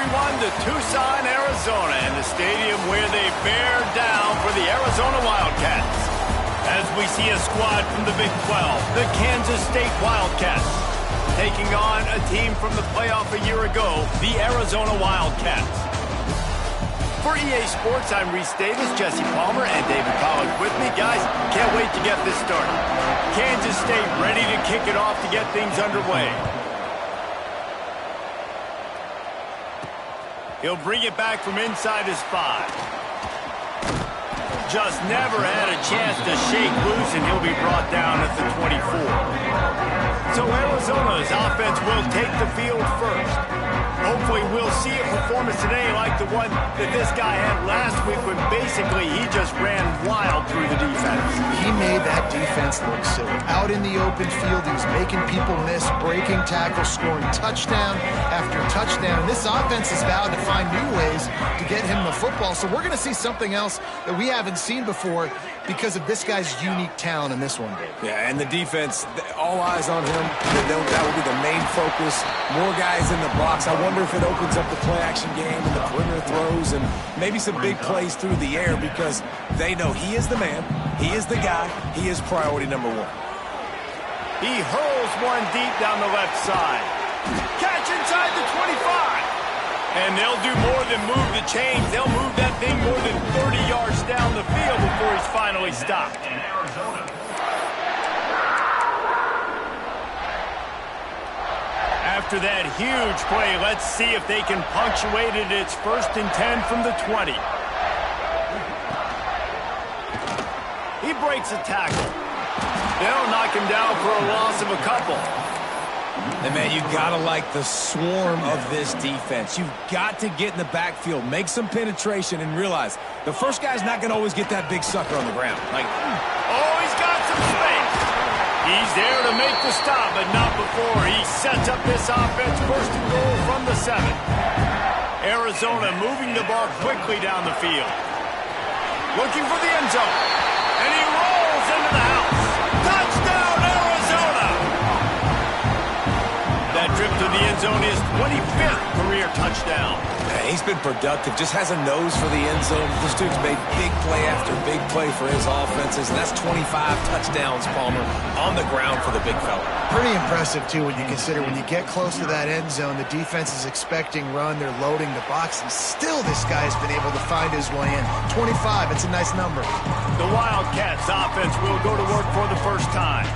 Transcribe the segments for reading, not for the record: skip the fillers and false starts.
everyone to Tucson, Arizona, and the stadium where they bear down for the Arizona Wildcats. As we see a squad from the Big 12, the Kansas State Wildcats, taking on a team from the playoff a year ago, the Arizona Wildcats. For EA Sports, I'm Reese Davis, Jesse Palmer, and David Pollack with me. Guys, can't wait to get this started. Kansas State ready to kick it off to get things underway. He'll bring it back from inside his 5. Just never had a chance to shake loose, and he'll be brought down at the 24. So Arizona's offense will take the field first. Hopefully we'll see a performance today like the one that this guy had last week when basically he just ran wild through the defense. He made that defense look silly. Out in the open field, he was making people miss, breaking tackles, scoring touchdown after touchdown. This offense has vowed to find new ways to get him the football, so we're going to see something else that we haven't seen before because of this guy's unique talent in this one, Dave. Yeah, and the defense, all eyes on him. That will be the main focus. More guys in the box. I wonder if it opens up the play-action game and the perimeter throws and maybe some big plays through the air because they know he is the man, he is the guy, he is priority number 1. He hurls one deep down the left side. Catch inside the 25. And they'll do more than move the chains. They'll move that thing more than 30 yards down the field before he's finally stopped. After that huge play, let's see if they can punctuate it. It's 1st and 10 from the 20. He breaks a tackle. They'll knock him down for a loss of a couple. And, man, you got to like the swarm of this defense. You've got to get in the backfield, make some penetration, and realize the first guy's not going to always get that big sucker on the ground. Oh, he's got some space. He's there to make the stop, but not before he sets up this offense. 1st and goal from the 7. Arizona moving the ball quickly down the field. Looking for the end zone. And he rolls into the house. Touchdown, Arizona! That trip to the end zone is 25th career touchdown. Man, he's been productive, just has a nose for the end zone. This dude's made big play after big play for his offenses, and that's 25 touchdowns, Palmer, on the ground for the big fella. Pretty impressive, too, when you consider when you get close to that end zone, the defense is expecting run, they're loading the box, and still this guy's been able to find his way in. 25, it's a nice number. The Wildcats offense will go to work for the first time.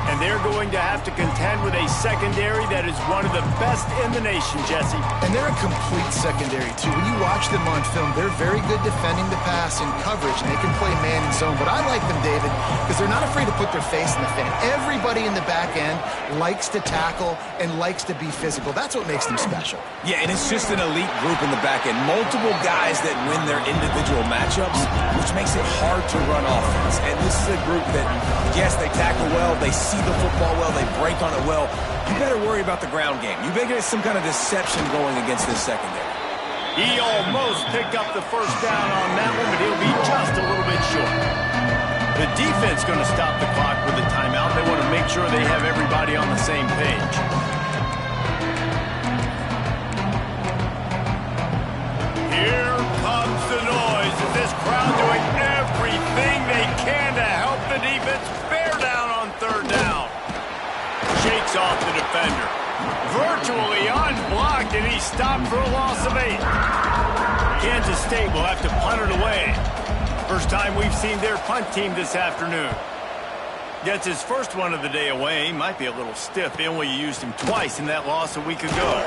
And they're going to have to contend with a secondary that is one of the best in the nation, Jesse. And they're a complete secondary, too. When you watch them on film, they're very good defending the pass and coverage, and they can play man and zone. But I like them, David, because they're not afraid to put their face in the fan. Everybody in the back end likes to tackle and likes to be physical. That's what makes them special. Yeah, and it's just an elite group in the back end. Multiple guys that win their individual matchups, which makes it hard to run offense. And this is a group that, yes, they tackle well, they see the football well, they break on it well. You better worry about the ground game. You better get some kind of deception going against this secondary. He almost picked up the first down on that one, but he'll be just a little bit short. The defense going to stop the clock with a timeout. They want to make sure they have everybody on the same page. Here comes the noise of this crowd doing everything they can to help the defense bear down on 3rd down. Shakes off the defender. Virtually unblocked, and he's stopped for a loss of 8. Kansas State will have to punt it away. First time we've seen their punt team this afternoon. Gets his first one of the day away. Might be a little stiff. They only used him twice in that loss a week ago.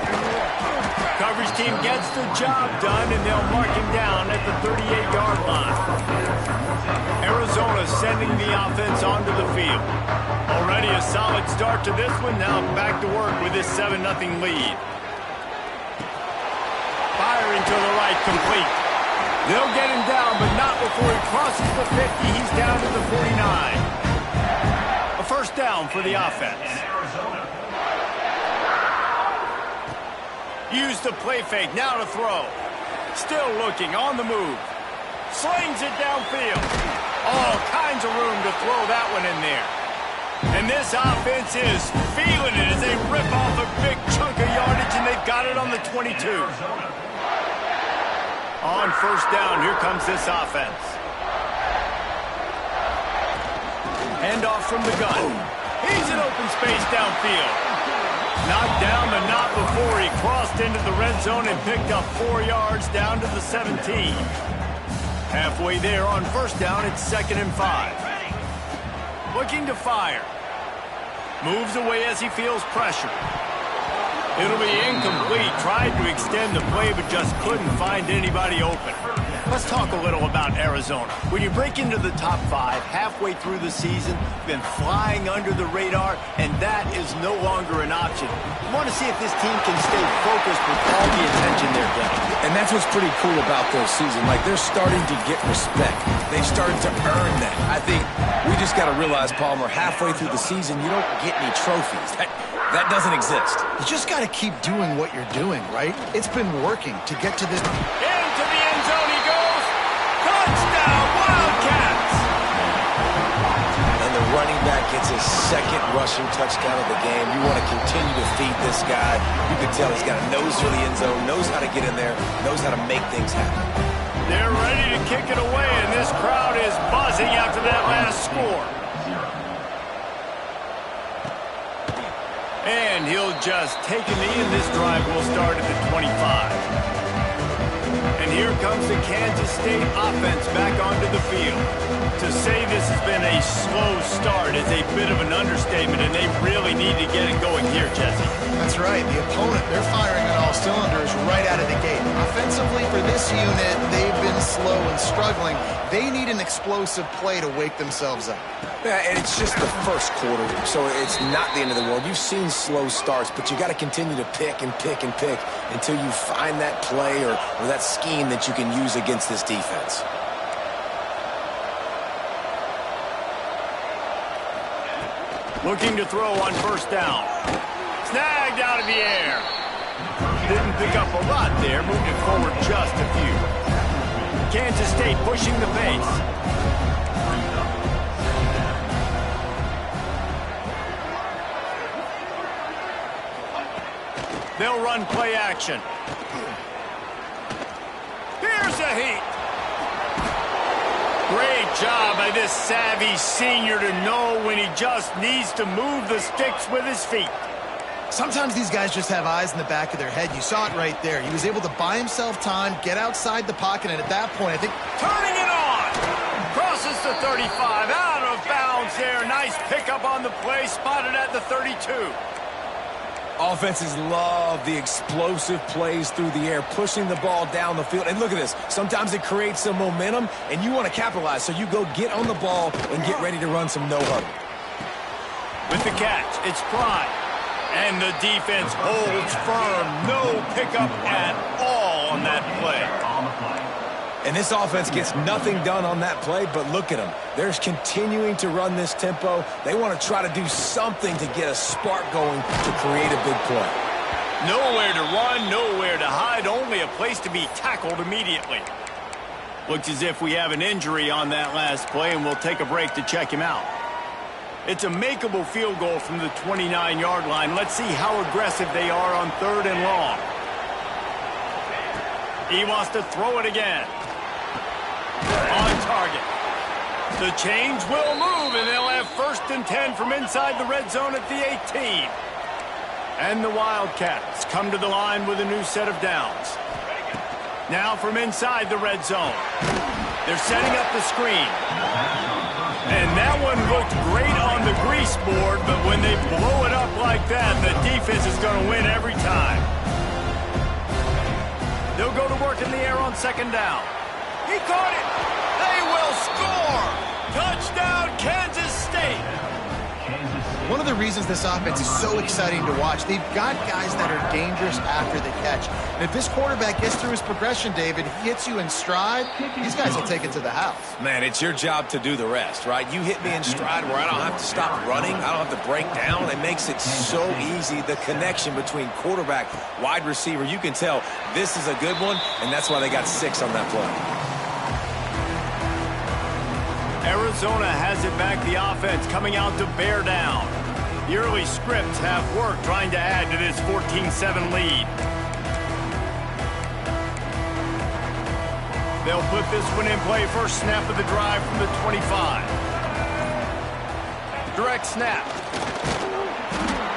Coverage team gets the job done, and they'll mark him down at the 38-yard line. Arizona sending the offense onto the field. Already a solid start to this one. Now back to work with this 7-0 lead. Firing to the right, complete. They'll get him down, but not before he crosses the 50. He's down to the 49. A first down for the offense. Use the play fake, now to throw. Still looking, on the move. Slings it downfield. All kinds of room to throw that one in there. And this offense is feeling it as they rip off a big chunk of yardage, and they've got it on the 22. On first down, here comes this offense. Handoff from the gun. He's in open space downfield. Knocked down, but not before he crossed into the red zone and picked up 4 yards down to the 17. Halfway there on first down, it's 2nd and 5. Looking to fire. Moves away as he feels pressure. It'll be incomplete. Tried to extend the play, but just couldn't find anybody open. Let's talk a little about Arizona. When you break into the top 5 halfway through the season, been flying under the radar, and that is no longer an option. You want to see if this team can stay focused with all the attention they're getting. And that's what's pretty cool about their season. Like, they're starting to get respect. They've started to earn that. I think we just got to realize, Palmer, halfway through the season, you don't get any trophies. That doesn't exist. You just got to keep doing what you're doing, right? It's been working to get to this. Into the end zone he goes. Touchdown, Wildcats! And the running back gets his 2nd rushing touchdown of the game. You want to continue to feed this guy. You can tell he's got a nose for the end zone, knows how to get in there, knows how to make things happen. They're ready to kick it away, and this crowd is buzzing after that last score. And he'll just take a knee, and this drive will start at the 25. And here comes the Kansas State offense back onto the field. To say this has been a slow start is a bit of an understatement, and they really need to get it going here, Jesse. That's right. The opponent, they're firing on all cylinders right out of the gate. Offensively, for this unit, they've been slow and struggling. They need an explosive play to wake themselves up. Yeah, and it's just the first quarter, so it's not the end of the world. You've seen slow starts, but you got to continue to pick and pick and pick until you find that play or that scheme that you can use against this defense. Looking to throw on first down. Snagged out of the air. Didn't pick up a lot there, moved it forward just a few. Kansas State pushing the pace. They'll run play action. Here's a heat. Great job by this savvy senior to know when he just needs to move the sticks with his feet. Sometimes these guys just have eyes in the back of their head. You saw it right there. He was able to buy himself time, get outside the pocket, and at that point, I think... Turning it on! Crosses the 35, out of bounds there. Nice pickup on the play, spotted at the 32. Offenses love the explosive plays through the air, pushing the ball down the field. And look at this. Sometimes it creates some momentum, and you want to capitalize. So you go get on the ball and get ready to run some no-huddle. With the catch, it's Prime. And the defense holds firm. No pickup at all on that play. And this offense gets nothing done on that play, but look at them. They're continuing to run this tempo. They want to try to do something to get a spark going to create a big play. Nowhere to run, nowhere to hide, only a place to be tackled immediately. Looks as if we have an injury on that last play, and we'll take a break to check him out. It's a makeable field goal from the 29-yard line. Let's see how aggressive they are on 3rd and long. He wants to throw it again. On target. The chains will move, and they'll have 1st and 10 from inside the red zone at the 18. And the Wildcats come to the line with a new set of downs. Now from inside the red zone. They're setting up the screen. And that one looked great on the grease board, but when they blow it up like that, the defense is going to win every time. They'll go to work in the air on 2nd down. He caught it. They will score. Touchdown, Kansas State. One of the reasons this offense is so exciting to watch, they've got guys that are dangerous after the catch. And if this quarterback gets through his progression, David, he hits you in stride, these guys will take it to the house. Man, it's your job to do the rest, right? You hit me in stride where I don't have to stop running. I don't have to break down. It makes it so easy, the connection between quarterback, wide receiver. You can tell this is a good one, and that's why they got 6 on that play. Arizona has it back, the offense coming out to bear down. The early scripts have worked trying to add to this 14-7 lead. They'll put this one in play. First snap of the drive from the 25. Direct snap.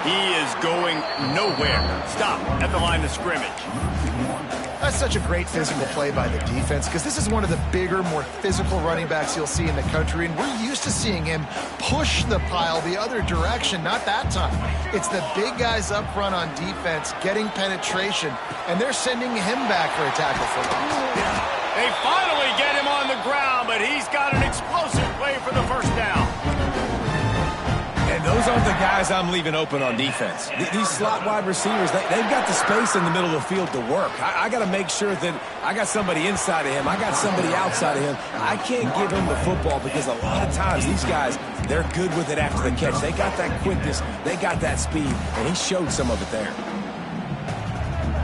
He is going nowhere. Stop at the line of scrimmage. That's such a great physical play by the defense because this is one of the bigger, more physical running backs you'll see in the country, and we're used to seeing him push the pile the other direction. Not that time. It's the big guys up front on defense getting penetration, and they're sending him back for a tackle for loss. They finally get him on the ground, but he's got an explosive play for the first down. And those aren't the guys I'm leaving open on defense. These slot wide receivers, they've got the space in the middle of the field to work. I got to make sure that I got somebody inside of him. I got somebody outside of him. I can't give him the football because a lot of times these guys, they're good with it after the catch. They got that quickness. They got that speed, and he showed some of it there.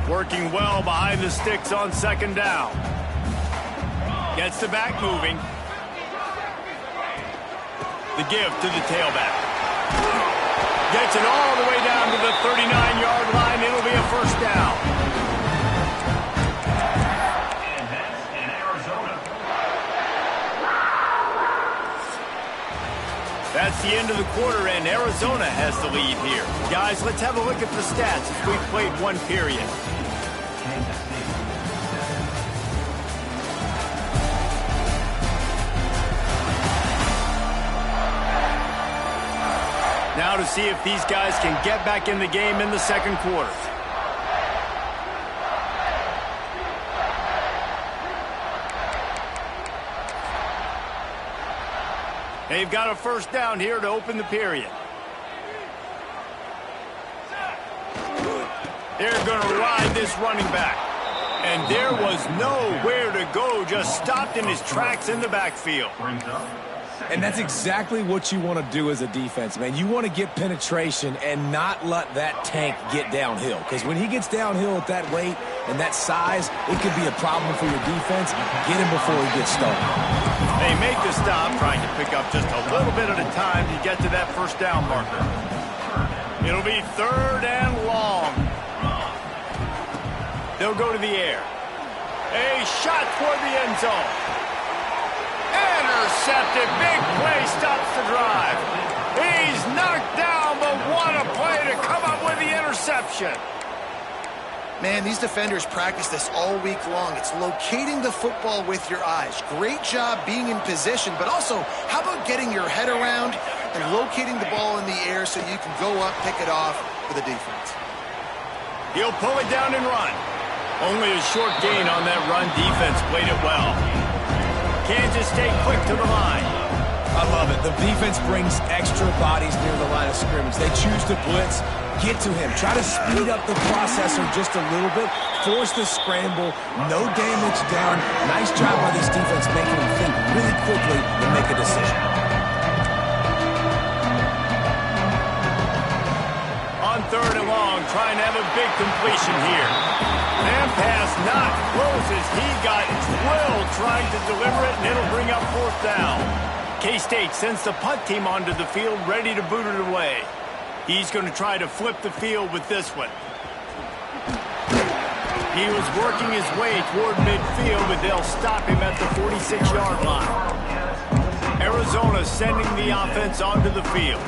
Working well behind the sticks on second down. Gets the back moving. The give to the tailback. Gets it all the way down to the 39-yard line. It'll be a first down. And that's in Arizona. That's the end of the quarter, and Arizona has the lead here. Guys, let's have a look at the stats as we've played one period. Now to see if these guys can get back in the game in the second quarter. They've got a first down here to open the period. They're going to ride this running back. And there was nowhere to go, just stopped in his tracks in the backfield. And that's exactly what you want to do as a defense, man. You want to get penetration and not let that tank get downhill. Because when he gets downhill at that weight and that size, it could be a problem for your defense. Get him before he gets started. They make the stop, trying to pick up just a little bit at a time to get to that first down marker. It'll be third and long. They'll go to the air. A shot toward the end zone. Intercepted. Big play stops the drive. He's knocked down, but what a play to come up with the interception. Man, these defenders practice this all week long. It's locating the football with your eyes. Great job being in position, but also, how about getting your head around and locating the ball in the air so you can go up, pick it off for the defense. He'll pull it down and run. Only a short gain on that run. Defense played it well. Kansas stay quick to the line. I love it. The defense brings extra bodies near the line of scrimmage. They choose to blitz, get to him, try to speed up the processor just a little bit, force the scramble, no damage down. Nice job by this defense making him think really quickly and make a decision. On third and long, trying to have a big completion here. And pass not close as he got drilled trying to deliver it, and it'll bring up fourth down. K-State sends the punt team onto the field, ready to boot it away. He's going to try to flip the field with this one. He was working his way toward midfield, but they'll stop him at the 46-yard line. Arizona sending the offense onto the field.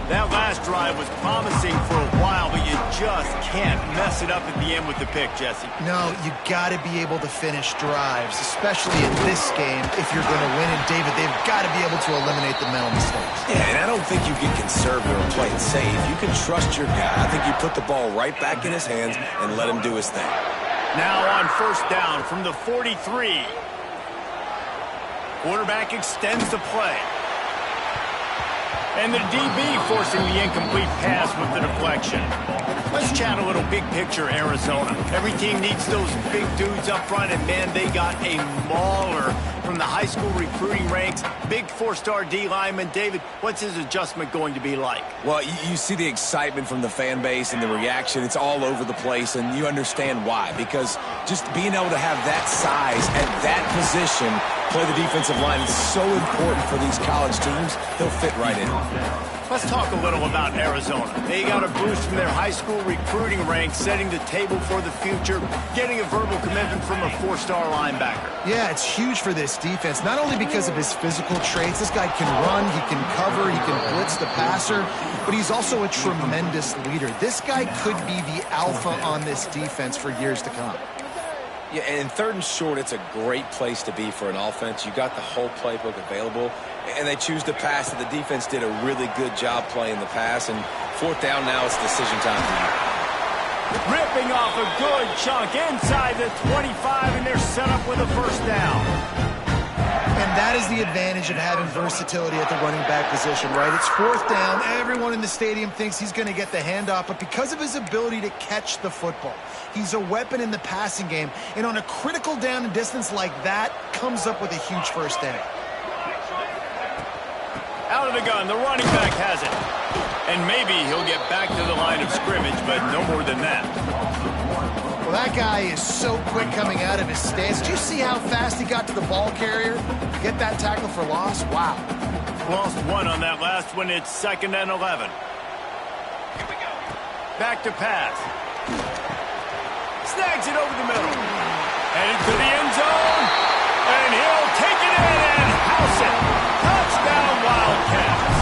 That last drive was promising for a while, but you just can't mess it up at the end with the pick, Jesse. No, you got to be able to finish drives, especially in this game. If you're going to win, and David, they've got to be able to eliminate the mental mistakes. Yeah, and I don't think you get conservative or play it safe. You can trust your guy. I think you put the ball right back in his hands and let him do his thing. Now on first down from the 43. Quarterback extends the play. And the DB forcing the incomplete pass with the deflection. Let's chat a little big picture Arizona. Every team needs those big dudes up front, and man, they got a mauler from the high school recruiting ranks. Big four-star D lineman. David, what's his adjustment going to be like? Well, you see the excitement from the fan base and the reaction. It's all over the place, and you understand why. Because just being able to have that size at that position, play the defensive line, is so important for these college teams. He'll fit right in. Let's talk a little about Arizona. They got a boost from their high school recruiting ranks, setting the table for the future, getting a verbal commitment from a 4-star linebacker. Yeah, it's huge for this defense, not only because of his physical traits. This guy can run, he can cover, he can blitz the passer, but he's also a tremendous leader. This guy could be the alpha on this defense for years to come. Yeah, and 3rd and short, it's a great place to be for an offense. You got the whole playbook available, and they choose to pass. The defense did a really good job playing the pass, and 4th down now, it's decision time for you. Ripping off a good chunk inside the 25, and they're set up with a 1st down. And that is the advantage of having versatility at the running back position, right? It's 4th down. Everyone in the stadium thinks he's going to get the handoff, but because of his ability to catch the football, he's a weapon in the passing game. And on a critical down and distance like that, comes up with a huge 1st down. Out of the gun, the running back has it. And maybe he'll get back to the line of scrimmage, but no more than that. Well, that guy is so quick coming out of his stance. Do you see how fast he got to the ball carrier? Get that tackle for loss? Wow. Lost 1 on that last one. It's 2nd and 11. Here we go. Back to pass. Snags it over the middle. Headed to the end zone. And he'll take it in and house it. Touchdown, Wildcats.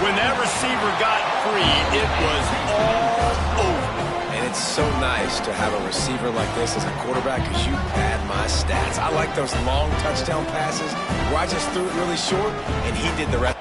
When that receiver got free, it was all over. And it's so nice to have a receiver like this as a quarterback because you pad my stats. I like those long touchdown passes where I just threw it really short and he did the rest.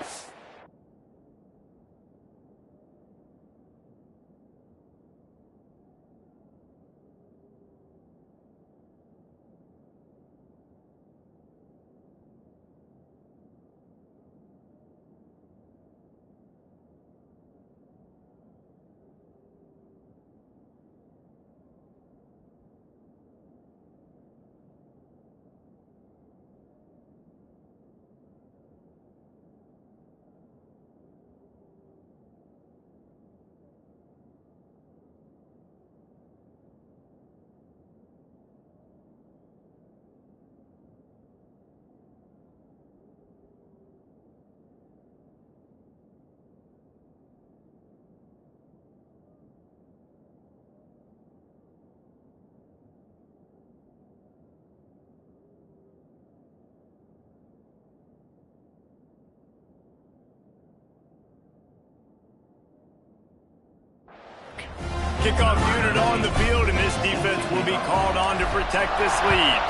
Kickoff unit on the field, and this defense will be called on to protect this lead.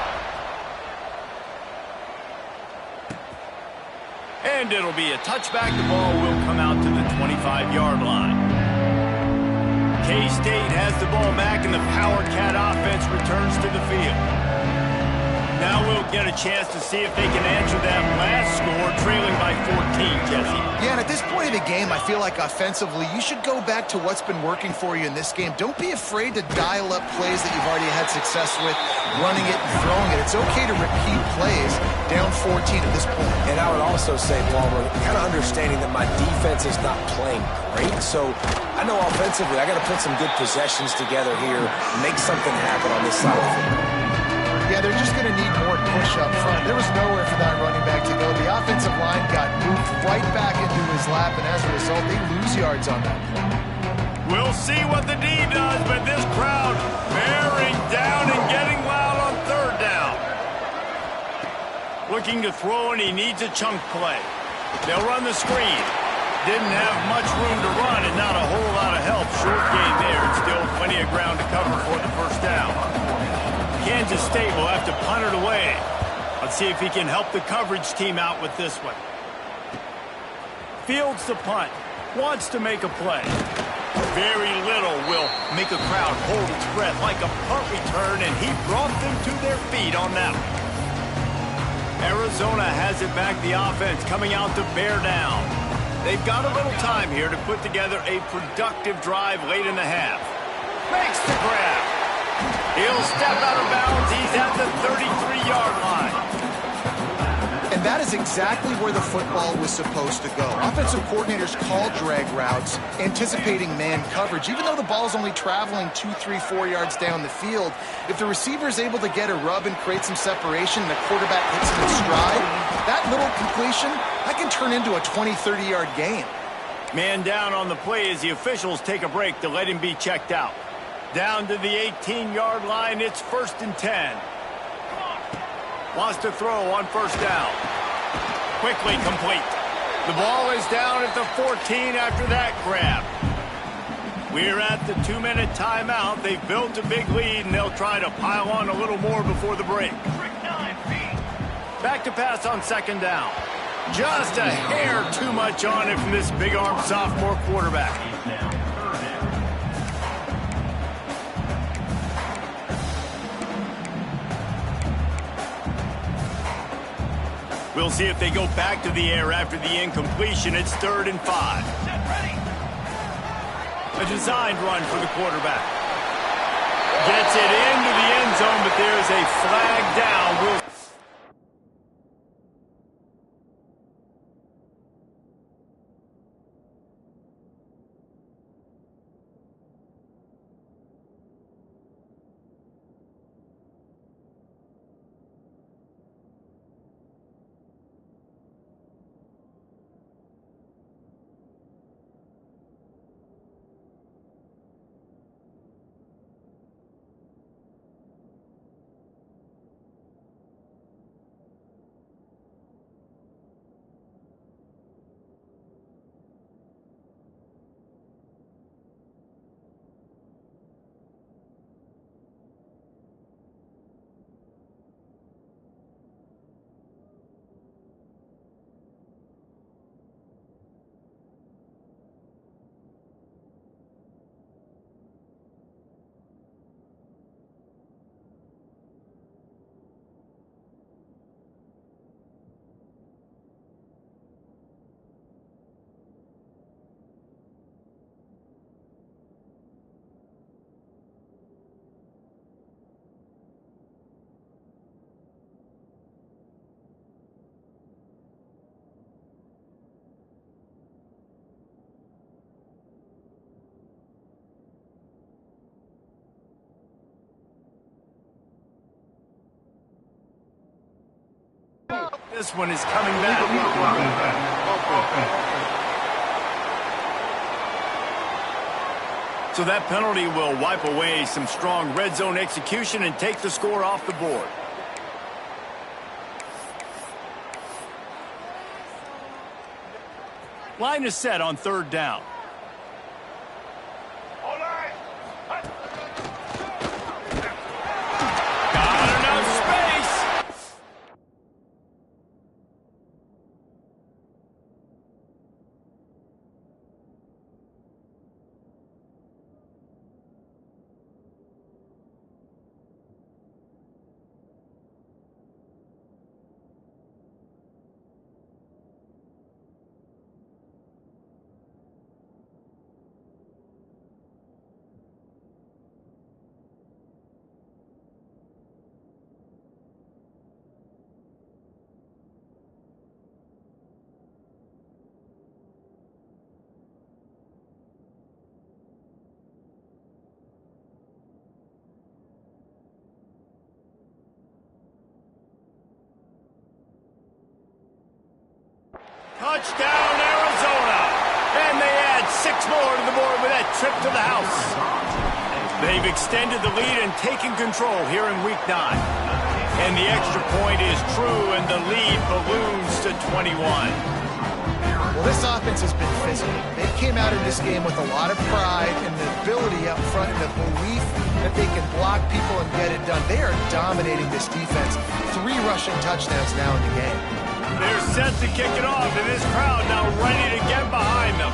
And it'll be a touchback. The ball will come out to the 25-yard line. K-State has the ball back, and the Power Cat offense returns to the field. Now we'll get a chance to see if they can answer that last score, trailing by 14, Jesse. Yeah, and at this point of the game, I feel like offensively, you should go back to what's been working for you in this game. Don't be afraid to dial up plays that you've already had success with, running it and throwing it. It's okay to repeat plays down 14 at this point. And I would also say, Palmer, kind of understanding that my defense is not playing great, so I know offensively I got to put some good possessions together here, make something happen on this side of the field. Yeah, they're just going to need more push up front. There was nowhere for that running back to go. The offensive line got moved right back into his lap, and as a result, they lose yards on that play. We'll see what the D does, but this crowd bearing down and getting loud on 3rd down. Looking to throw, and he needs a chunk play. They'll run the screen. Didn't have much room to run and not a whole lot of help. Short gain there, and still plenty of ground to cover for the 1st down. Kansas State will have to punt it away. Let's see if he can help the coverage team out with this one. Fields the punt. Wants to make a play. Very little will make a crowd hold its breath like a punt return, and he brought them to their feet on that one. Arizona has it back, the offense coming out to bear down. They've got a little time here to put together a productive drive late in the half. Makes the grab. He'll step out of bounds. He's at the 33-yard line. And that is exactly where the football was supposed to go. Offensive coordinators call drag routes, anticipating man coverage. Even though the ball's only traveling 2, 3, 4 yards down the field, if the receiver is able to get a rub and create some separation and the quarterback hits him in stride, that little completion that can turn into a 20, 30-yard game. Man down on the play as the officials take a break to let him be checked out. Down to the 18-yard line, it's 1st and 10. Wants to throw on 1st down. Quickly complete. The ball is down at the 14 after that grab. We're at the 2-minute timeout. They've built a big lead, and they'll try to pile on a little more before the break. Back to pass on 2nd down. Just a hair too much on it from this big-armed sophomore quarterback. We'll see if they go back to the air after the incompletion. It's 3rd and 5. A designed run for the quarterback. Gets it into the end zone, but there's a flag down. This one is coming back. So that penalty will wipe away some strong red zone execution and take the score off the board. Line is set on 3rd down. Touchdown, Arizona! And they add 6 more to the board with that trip to the house. They've extended the lead and taken control here in Week 9. And the extra point is true, and the lead balloons to 21. Well, this offense has been physical. They came out of this game with a lot of pride and the ability up front and the belief that they can block people and get it done. They are dominating this defense. 3 rushing touchdowns now in the game. They're set to kick it off, and this crowd now ready to get behind them.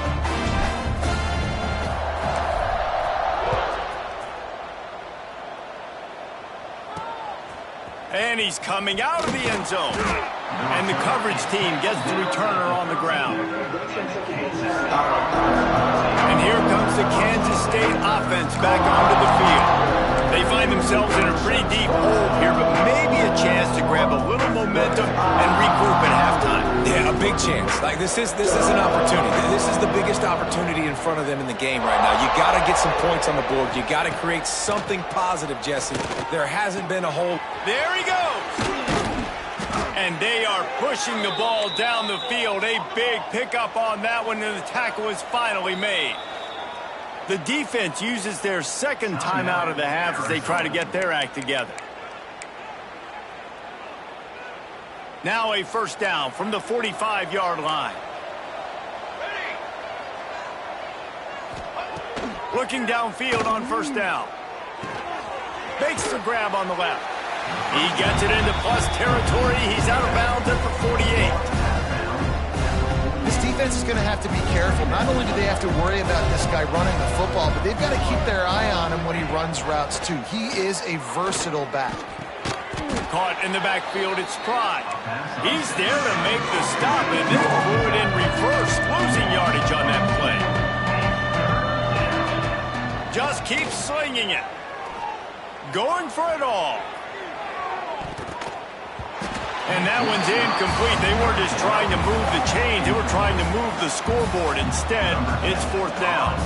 And he's coming out of the end zone. And the coverage team gets the returner on the ground. And here comes the Kansas State offense back onto the field. They find themselves in a pretty deep hole here, but maybe a chance to grab a little momentum and regroup at halftime. Yeah, a big chance. Like this is an opportunity. This is the biggest opportunity in front of them in the game right now. You got to get some points on the board. You got to create something positive, Jesse. There hasn't been a whole. There he goes. And they are pushing the ball down the field. A big pickup on that one, and the tackle is finally made. The defense uses their second timeout of the half as they try to get their act together. Now a first down from the 45-yard line. Looking downfield on first down. Makes the grab on the left. He gets it into plus territory. He's out of bounds at the 48. This defense is going to have to be careful. Not only do they have to worry about this guy running the football, but they've got to keep their eye on him when he runs routes too. He is a versatile back. Caught in the backfield, it's Fry. He's there to make the stop, and they threw it in reverse, losing yardage on that play. Just keep slinging it. Going for it all. And that one's incomplete. They weren't just trying to move the chains. They were trying to move the scoreboard. Instead, it's fourth down.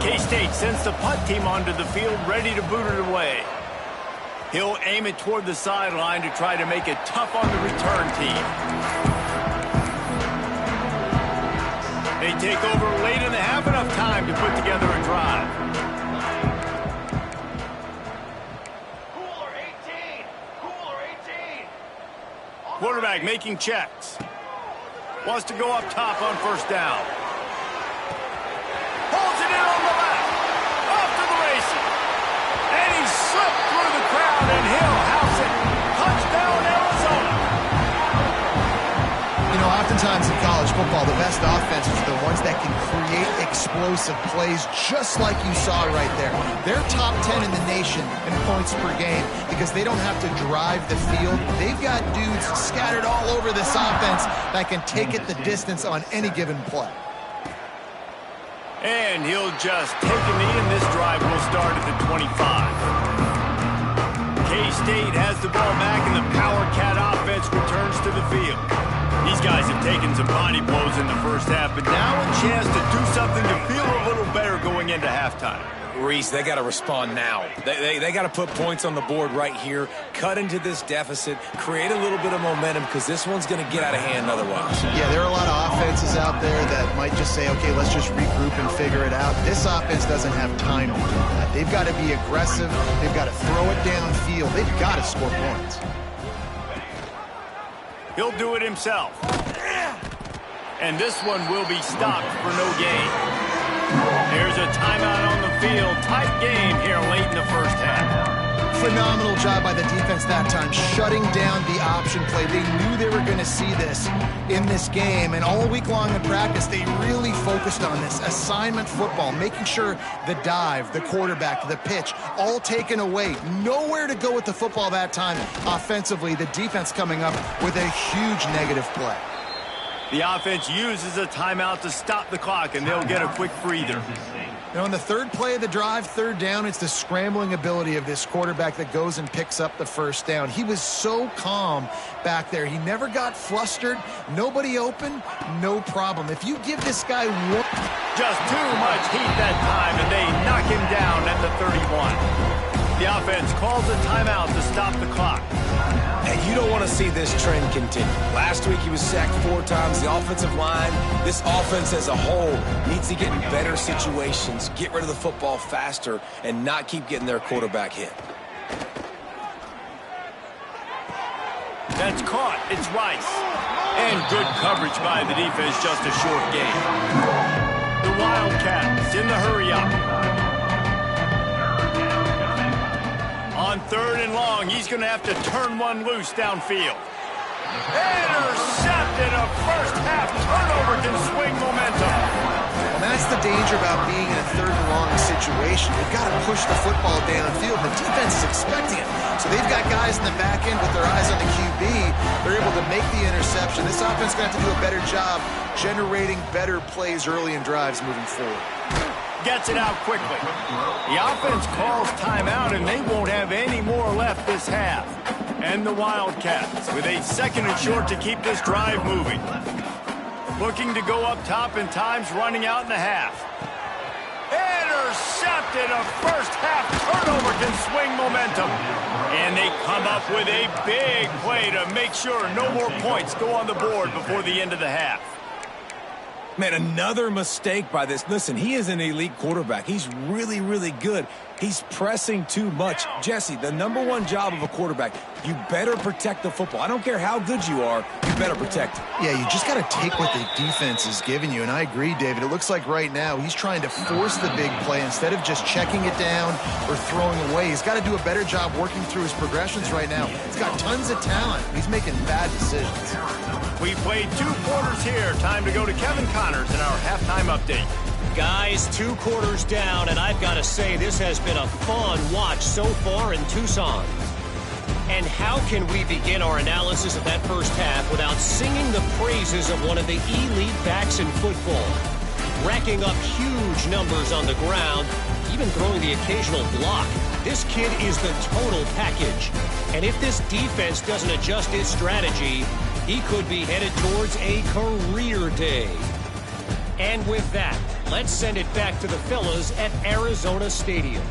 K-State sends the punt team onto the field, ready to boot it away. He'll aim it toward the sideline to try to make it tough on the return team. They take over late in the half, enough time to put together a drive. Quarterback making checks. Wants to go up top on first down. Holds it in on the left. Off to the races. And he slipped through the crowd, and he'll house it. Touchdown, Arizona. You know, oftentimes in college football, the best offenses are the ones that can create explosive plays, just like you saw right there. They're top 10 in the nation in points per game because they don't have to drive the field. They've got dudes scattered all over this offense that can take it the distance on any given play. And he'll just take a knee, and this drive will start at the 25. K-State has the ball back, and the Power Cat offense returns to the field. These guys have taken some body blows in the first half, but now a chance to do something to feel a little better going into halftime. Reese, they got to respond now. They got to put points on the board right here, cut into this deficit, create a little bit of momentum because this one's going to get out of hand otherwise. Yeah, there are a lot of offenses out there that might just say, okay, let's just regroup and figure it out. This offense doesn't have time to do that. They've got to be aggressive. They've got to throw it downfield. They've got to score points. He'll do it himself. And this one will be stopped for no gain. There's a timeout on the field. Tight game here late in the first half. Phenomenal job by the defense that time, shutting down the option play. They knew they were going to see this in this game, and all week long in practice, they really focused on this assignment football, making sure the dive, the quarterback, the pitch, all taken away. Nowhere to go with the football that time offensively. The defense coming up with a huge negative play. The offense uses a timeout to stop the clock, and they'll get a quick breather. You know, on the third play of the drive, third down, it's the scrambling ability of this quarterback that goes and picks up the first down. He was so calm back there. He never got flustered. Nobody open, no problem. If you give this guy one... Just too much heat that time, and they knock him down at the 31. The offense calls a timeout to stop the clock. And you don't want to see this trend continue. Last week he was sacked 4 times. The offensive line, this offense as a whole, needs to get in better situations, get rid of the football faster, and not keep getting their quarterback hit. That's caught. It's Rice. And good coverage by the defense, just a short gain. The Wildcats in the hurry-up. On third and long, he's going to have to turn one loose downfield. Intercepted. A first-half turnover can swing momentum. And that's the danger about being in a third and long situation. You've got to push the football downfield. The defense is expecting it. So they've got guys in the back end with their eyes on the QB. They're able to make the interception. This offense is going to have to do a better job generating better plays early in drives moving forward. Gets it out quickly. The offense calls timeout, and they won't have any more left this half. And the Wildcats with a second and short to keep this drive moving. Looking to go up top, and time's running out in the half. Intercepted. intercepted. A first-half turnover can swing momentum. And they come up with a big play to make sure no more points go on the board before the end of the half. Man, another mistake by this. Listen, he is an elite quarterback. He's really, really good. He's pressing too much. Jesse, the #1 job of a quarterback, you better protect the football. I don't care how good you are, you better protect it. Yeah, you just got to take what the defense is giving you, and I agree, David. It looks like right now he's trying to force the big play instead of just checking it down or throwing away. He's got to do a better job working through his progressions right now. He's got tons of talent. He's making bad decisions. We played 2 quarters here. Time to go to Kevin Connors in our halftime update. Guys, 2 quarters down, and I've got to say this has been a fun watch so far in Tucson. And how can we begin our analysis of that first half without singing the praises of one of the elite backs in football? Racking up huge numbers on the ground, even throwing the occasional block. This kid is the total package. And if this defense doesn't adjust its strategy, he could be headed towards a career day. And with that, let's send it back to the fellas at Arizona Stadium.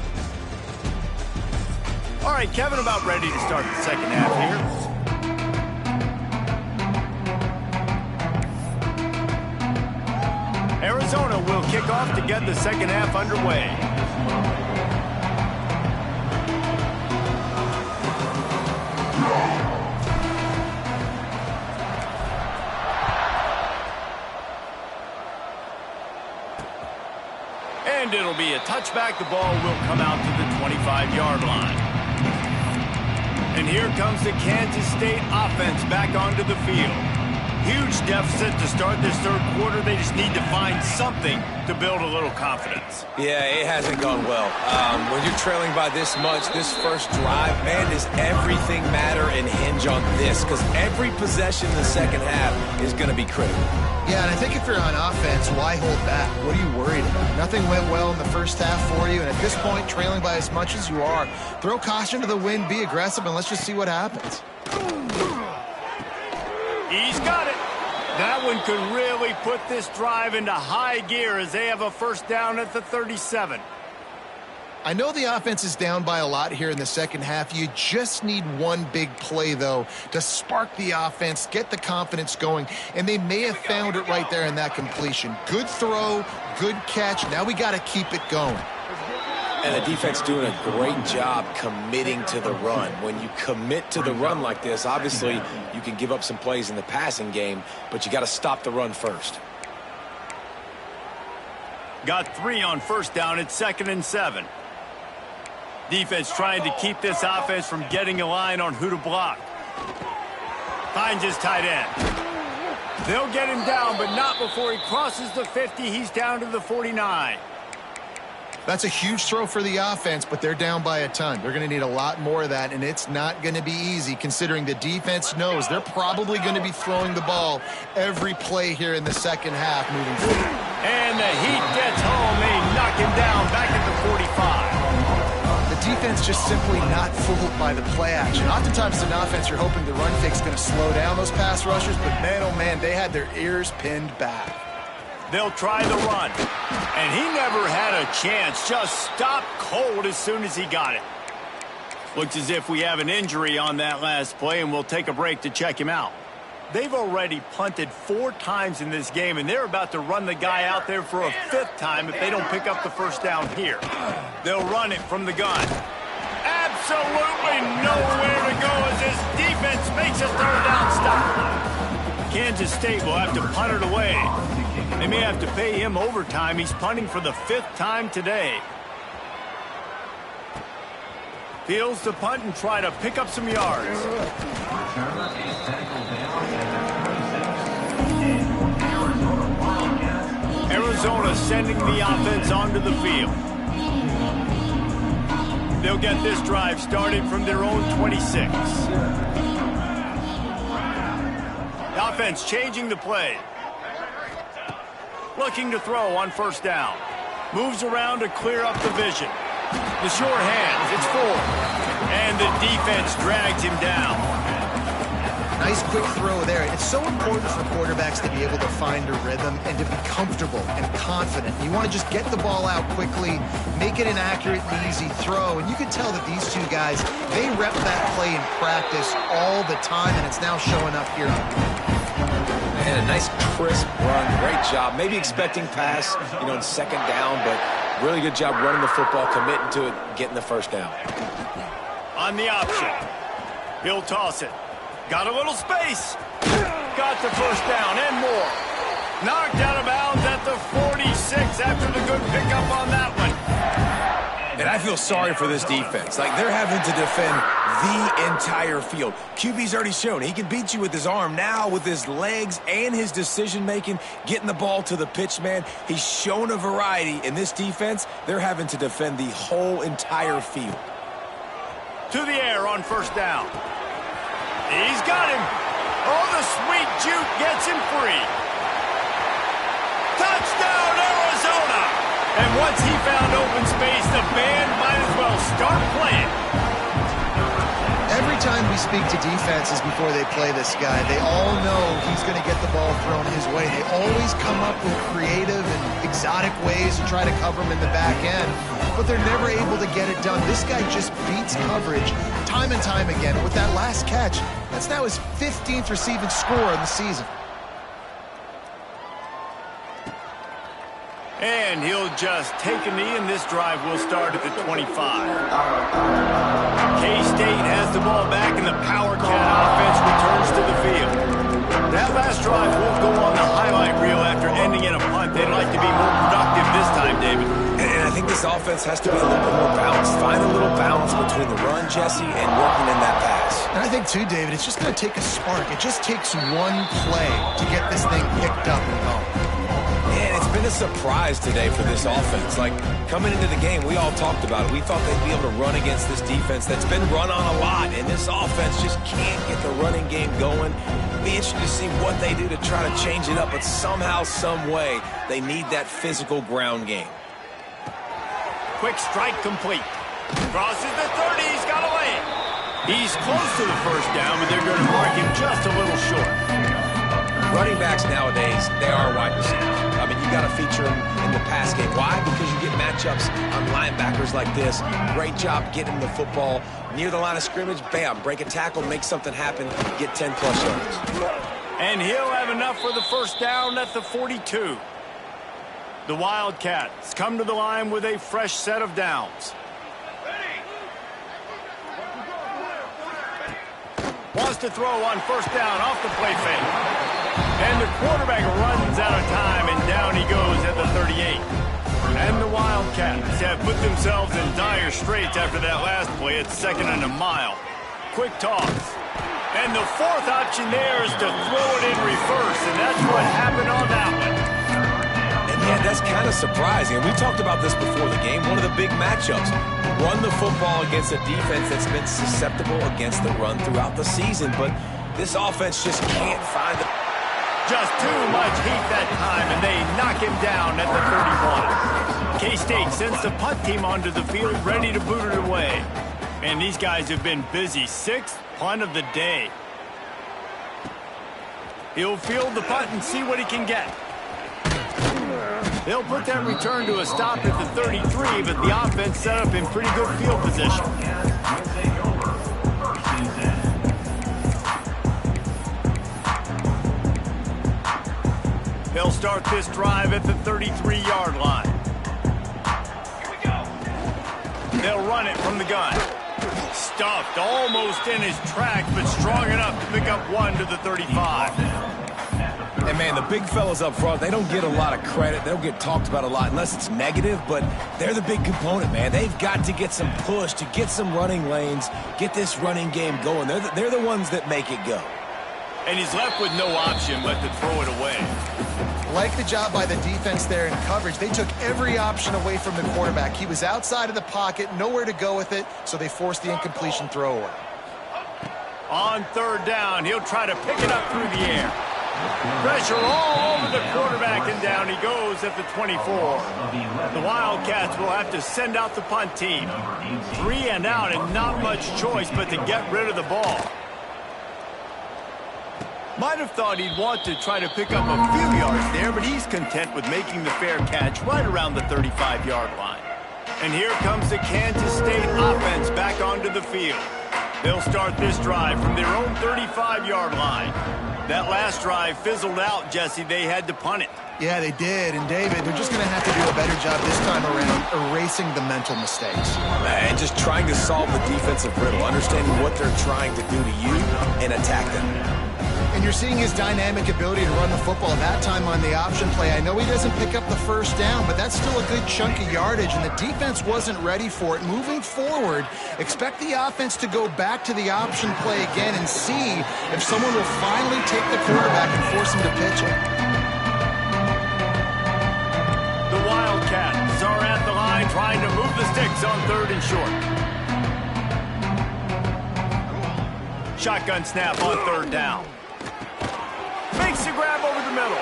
All right, Kevin, about ready to start the second half here. Arizona will kick off to get the second half underway. And it'll be a touchback. The ball will come out to the 25-yard line. And here comes the Kansas State offense back onto the field. Huge deficit to start this third quarter. They just need to find something to build a little confidence. Yeah, it hasn't gone well. When you're trailing by this much, this first drive, man, does everything matter and hinge on this? Because every possession in the second half is going to be critical. Yeah, and I think if you're on offense, why hold back? What are you worried about? Nothing went well in the first half for you, and at this point, trailing by as much as you are, throw caution to the wind, be aggressive, and let's just see what happens. He's got it. That one could really put this drive into high gear as they have a first down at the 37. I know the offense is down by a lot here in the second half. You just need one big play, though, to spark the offense, get the confidence going, and they may have found it right there in that completion. Good throw, good catch. Now we got to keep it going. And the defense doing a great job committing to the run. When you commit to the run like this, obviously you can give up some plays in the passing game, but you got to stop the run first. Got 3 on first down. It's 2nd and 7. Defense trying to keep this offense from getting a line on who to block. Finds his tight end. They'll get him down, but not before he crosses the 50. He's down to the 49. That's a huge throw for the offense, but they're down by a ton. They're going to need a lot more of that, and it's not going to be easy considering the defense knows they're probably going to be throwing the ball every play here in the second half moving forward. And the heat gets home. They knock him down back at the 45. The defense just simply not fooled by the play action. Oftentimes in offense, you're hoping the run fake is going to slow down those pass rushers, but man, oh man, they had their ears pinned back. They'll try the run. And he never had a chance. Just stopped cold as soon as he got it. Looks as if we have an injury on that last play, and we'll take a break to check him out. They've already punted 4 times in this game, and they're about to run the guy out there for a 5th time if they don't pick up the first down here. They'll run it from the gun. Absolutely nowhere to go as this defense makes a third down stop. Kansas State will have to punt it away. They may have to pay him overtime. He's punting for the 5th time today. Fields to punt and try to pick up some yards. Arizona sending the offense onto the field. They'll get this drive started from their own 26. The offense changing the play. Looking to throw on first down. Moves around to clear up the vision. The short hands, it's 4. And the defense drags him down. Nice quick throw there. It's so important for quarterbacks to be able to find a rhythm and to be comfortable and confident. You want to just get the ball out quickly, make it an accurate and easy throw. And you can tell that these two guys, they rep that play in practice all the time, and it's now showing up here. And a nice crisp run. Great job. Maybe expecting pass, in second down, but really good job running the football, committing to it, getting the first down. On the option. He'll toss it. Got a little space. Got the first down and more. Knocked out of bounds at the 46 after the good pickup on that one. And I feel sorry for this defense. Like, they're having to defend the entire field. QB's already shown he can beat you with his arm. Now with his legs and his decision-making, getting the ball to the pitch man, he's shown a variety. In this defense, they're having to defend the whole entire field. To the air on first down. He's got him. Oh, the sweet juke gets him free. Touchdown, Arizona! And once he found open space, the band might as well start playing. Every time we speak to defenses before they play this guy, they all know he's going to get the ball thrown his way. They always come up with creative and exotic ways to try to cover him in the back end, but they're never able to get it done. This guy just beats coverage time and time again. With that last catch, that's now his 15th receiving score in the season. And he'll just take a knee, and this drive will start at the 25. K-State has the ball back, and the Power Cat offense returns to the field. That last drive will go on the highlight reel after ending in a punt. They'd like to be more productive this time, David. And I think this offense has to be a little bit more balanced. Find a little balance between the run, Jesse, and working in that pass. And I think, too, David, it's just going to take a spark. It just takes one play to get this thing picked up and going. And it's been a surprise today for this offense. Like, coming into the game, we all talked about it. We thought they'd be able to run against this defense that's been run on a lot, and this offense just can't get the running game going. Be interesting to see what they do to try to change it up, but somehow, some way, they need that physical ground game. Quick strike complete. Crosses the 30. He's got away. He's close to the first down, but they're going to mark him just a little short. Running backs nowadays, they are wide receivers. I mean, you got to feature them in the pass game. Why? Because you get matchups on linebackers like this. Great job getting the football near the line of scrimmage. Bam, break a tackle, make something happen, get 10-plus yards. And he'll have enough for the first down at the 42. The Wildcats come to the line with a fresh set of downs. Wants to throw on first down off the play fake. And the quarterback runs out of time, and down he goes at the 38. And the Wildcats have put themselves in dire straits after that last play. It's second and a mile. Quick toss. And the fourth option there is to throw it in reverse, and that's what happened on that one. And yeah, that's kind of surprising. And we talked about this before the game. One of the big matchups. Run the football against a defense that's been susceptible against the run throughout the season. But this offense just can't find the... Just too much heat that time, and they knock him down at the 31. K-State sends the punt team onto the field, ready to boot it away. And these guys have been busy. Sixth punt of the day. He'll field the punt and see what he can get. They'll put that return to a stop at the 33, but the offense set up in pretty good field position. They'll start this drive at the 33-yard line. Here we go. They'll run it from the gun. Stuffed almost in his tracks, but strong enough to pick up one to the 35. And, man, the big fellas up front, they don't get a lot of credit. They don't get talked about a lot unless it's negative, but they're the big component, man. They've got to get some push, to get some running lanes, get this running game going. They're the ones that make it go. And he's left with no option but to throw it away. Like the job by the defense there in coverage. They took every option away from the quarterback. He was outside of the pocket, nowhere to go with it, so they forced the incompletion throwaway. On third down, he'll try to pick it up through the air. Pressure all over the quarterback, and down he goes at the 24. The Wildcats will have to send out the punt team. 3 and out, and not much choice but to get rid of the ball. Might have thought he'd want to try to pick up a few yards there, but he's content with making the fair catch right around the 35-yard line. And here comes the Kansas State offense back onto the field. They'll start this drive from their own 35-yard line. That last drive fizzled out, Jesse. They had to punt it. Yeah, they did. And, David, they're just going to have to do a better job this time around erasing the mental mistakes. And just trying to solve the defensive riddle, understanding what they're trying to do to you and attack them. And you're seeing his dynamic ability to run the football. That time on the option play, I know he doesn't pick up the first down, but that's still a good chunk of yardage, and the defense wasn't ready for it. Moving forward, expect the offense to go back to the option play again and see if someone will finally take the quarterback and force him to pitch it. The Wildcats are at the line trying to move the sticks on 3rd and short. Shotgun snap on 3rd down. Makes the grab over the middle.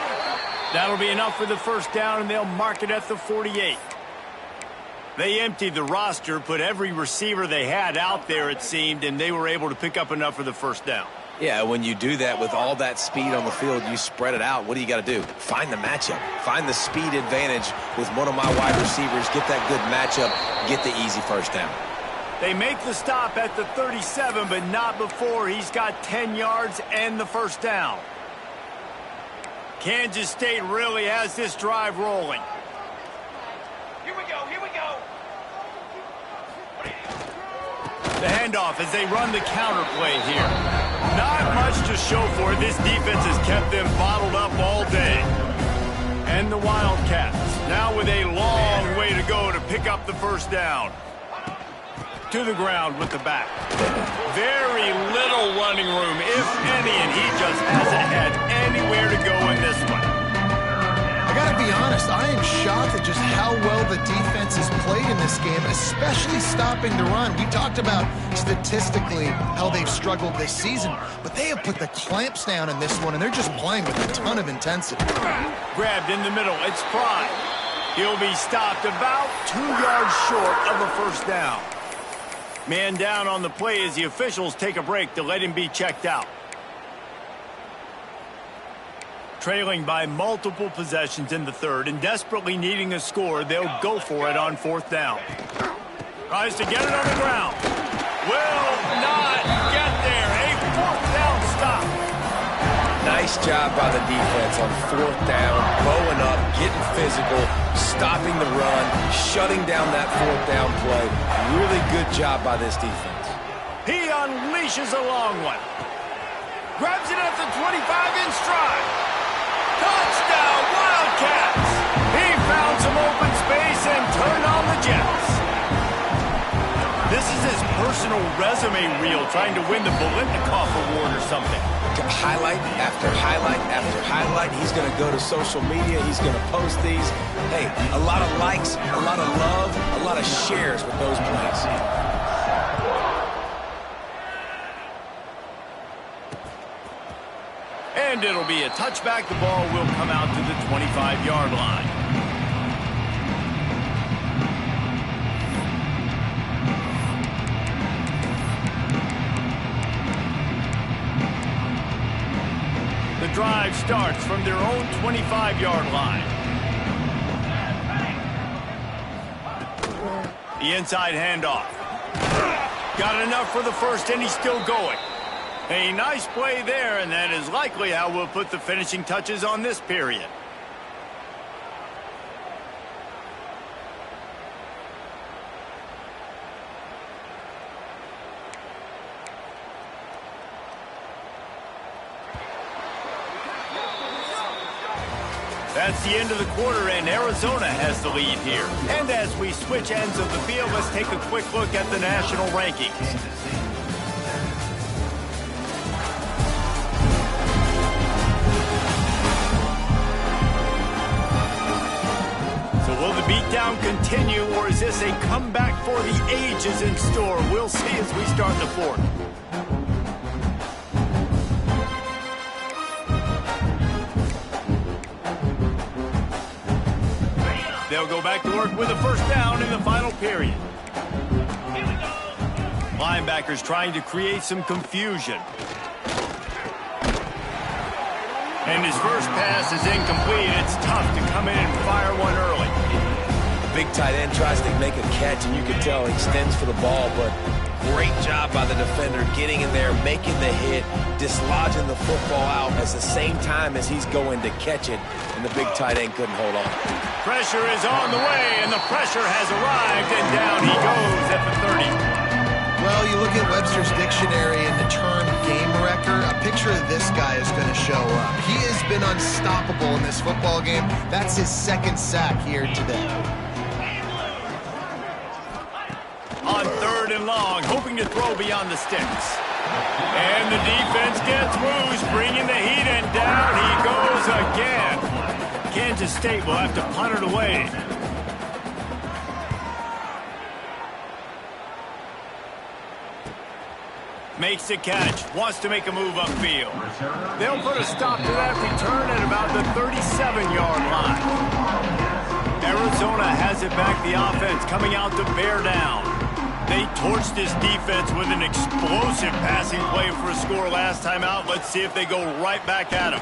That'll be enough for the first down, and they'll mark it at the 48. They emptied the roster, put every receiver they had out there, it seemed, and they were able to pick up enough for the first down. Yeah, when you do that with all that speed on the field, you spread it out. What do you got to do? Find the matchup. Find the speed advantage with one of my wide receivers. Get that good matchup. Get the easy first down. They make the stop at the 37, but not before he's got 10 yards and the first down. Kansas State really has this drive rolling. Here we go, here we go. The handoff as they run the counter play here. Not much to show for it. This defense has kept them bottled up all day. And the Wildcats now with a long way to go to pick up the first down. To the ground with the back. Very little running room, if any, and he just hasn't had anywhere to go in this one. I got to be honest, I am shocked at just how well the defense has played in this game, especially stopping the run. We talked about statistically how they've struggled this season, but they have put the clamps down in this one, and they're just playing with a ton of intensity. Grabbed in the middle, it's Fry. He'll be stopped about 2 yards short of a first down. Man down on the play as the officials take a break to let him be checked out. Trailing by multiple possessions in the 3rd and desperately needing a score, they'll go for it on 4th down. Tries to get it on the ground. Will not get there. A 4th down stop. Nice job by the defense on 4th down, bowing up, getting physical, stopping the run, shutting down that 4th down play. Really good job by this defense. He unleashes a long one. Grabs it at the 25 in stride. Touchdown, Wildcats! He found some open space and turned on the Jets. This is his personal resume reel, trying to win the Bolitnikoff Award or something. Highlight after highlight after highlight. He's going to go to social media. He's going to post these. Hey, a lot of likes, a lot of love, a lot of shares with those plays. And it'll be a touchback. The ball will come out to the 25-yard line. The drive starts from their own 25-yard line. The inside handoff. Got enough for the first, and he's still going. A nice play there, and that is likely how we'll put the finishing touches on this period. That's the end of the quarter, and Arizona has the lead here. And as we switch ends of the field, let's take a quick look at the national rankings. Will the beatdown continue, or is this a comeback for the ages in store? We'll see as we start the 4th. They'll go back to work with a first down in the final period. Linebackers trying to create some confusion. And his first pass is incomplete. It's tough to come in and fire one early. Big tight end tries to make a catch, and you can tell he extends for the ball, but great job by the defender getting in there, making the hit, dislodging the football out at the same time as he's going to catch it, and the big tight end couldn't hold on. Pressure is on the way, and the pressure has arrived, and down he goes at the 30. Well, you look at Webster's dictionary and the term game wrecker, a picture of this guy is going to show up. He has been unstoppable in this football game. That's his second sack here today. On 3rd and long, hoping to throw beyond the sticks. And the defense gets loose, bringing the heat, and down he goes again. Kansas State will have to punt it away. Makes the catch, wants to make a move upfield. They'll put a stop to that return at about the 37-yard line. Arizona has it back, the offense coming out to bear down. They torched this defense with an explosive passing play for a score last time out. Let's see if they go right back at him.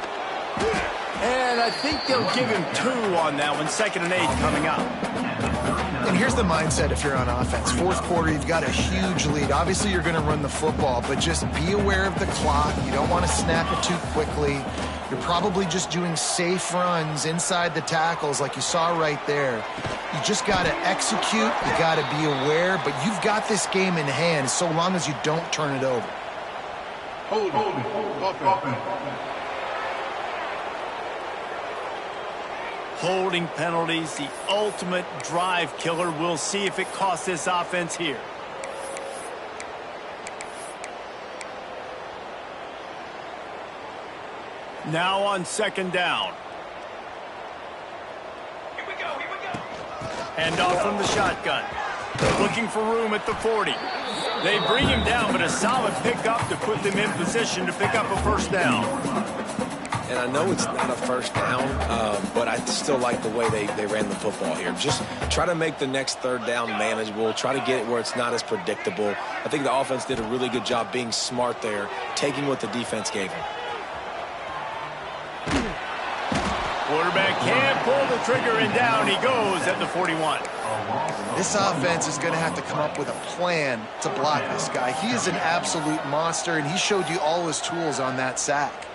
And I think they'll give him 2 on that one, 2nd and 8 coming up. And here's the mindset if you're on offense. 4th quarter, you've got a huge lead. Obviously, you're going to run the football, but just be aware of the clock. You don't want to snap it too quickly. You're probably just doing safe runs inside the tackles like you saw right there. You just got to execute. You got to be aware, but you've got this game in hand so long as you don't turn it over. Hold it. Holding penalties, the ultimate drive killer. We'll see if it costs this offense here. Now on 2nd down. Here we go. Hand off from the shotgun. Looking for room at the 40. They bring him down, but a solid pickup to put them in position to pick up a 1st down. And I know it's not a 1st down, but I still like the way they ran the football here. Just try to make the next 3rd down manageable. Try to get it where it's not as predictable. I think the offense did a really good job being smart there, taking what the defense gave them. Quarterback can't pull the trigger, and down he goes at the 41. This offense is going to have to come up with a plan to block this guy. He is an absolute monster, and he showed you all his tools on that sack.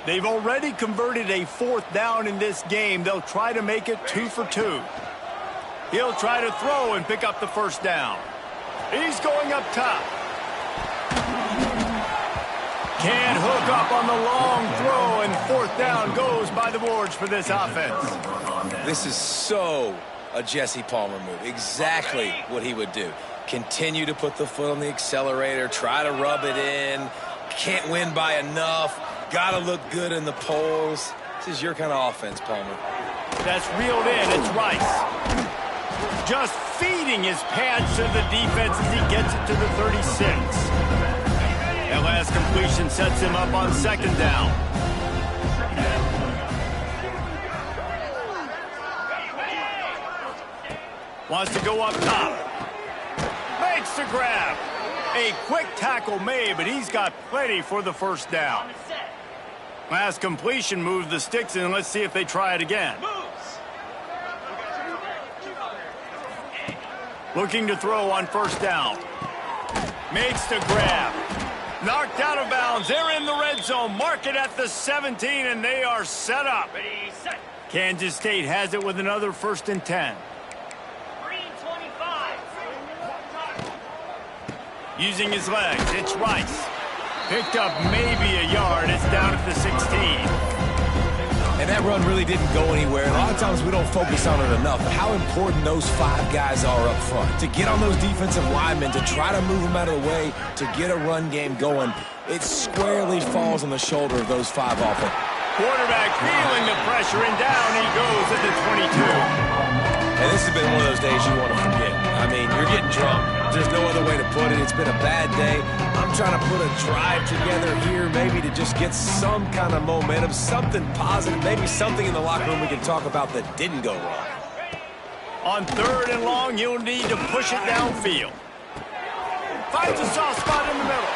They've already converted a 4th down in this game. They'll try to make it 2 for 2. He'll try to throw and pick up the 1st down. He's going up top. Can't hook up on the long throw, and 4th down goes by the boards for this offense. This is so a Jesse Palmer move. Exactly what he would do. Continue to put the foot on the accelerator, try to rub it in. Can't win by enough. Got to look good in the polls. This is your kind of offense, Palmer. That's reeled in. It's Rice. Just feeding his pads to the defense as he gets it to the 36. That last completion sets him up on 2nd down. Wants to go up top. Makes the grab. A quick tackle made, but he's got plenty for the 1st down. Last completion moved the sticks in. Let's see if they try it again. Looking to throw on 1st down. Makes the grab. Knocked out of bounds. They're in the red zone. Mark it at the 17, and they are set up. Kansas State has it with another 1st and 10. Using his legs, it's Rice. Picked up maybe a yard. It's down at the 16. And that run really didn't go anywhere. A lot of times we don't focus on it enough, but how important those 5 guys are up front. To get on those defensive linemen, to try to move them out of the way, to get a run game going, it squarely falls on the shoulder of those 5 offense. Quarterback feeling the pressure, and down he goes at the 22. And this has been one of those days you want to forget. I mean, you're getting drunk. There's no other way to put it. It's been a bad day. I'm trying to put a drive together here maybe to just get some kind of momentum, something positive, maybe something in the locker room we can talk about that didn't go wrong. On 3rd and long, you'll need to push it downfield. Finds a soft spot in the middle.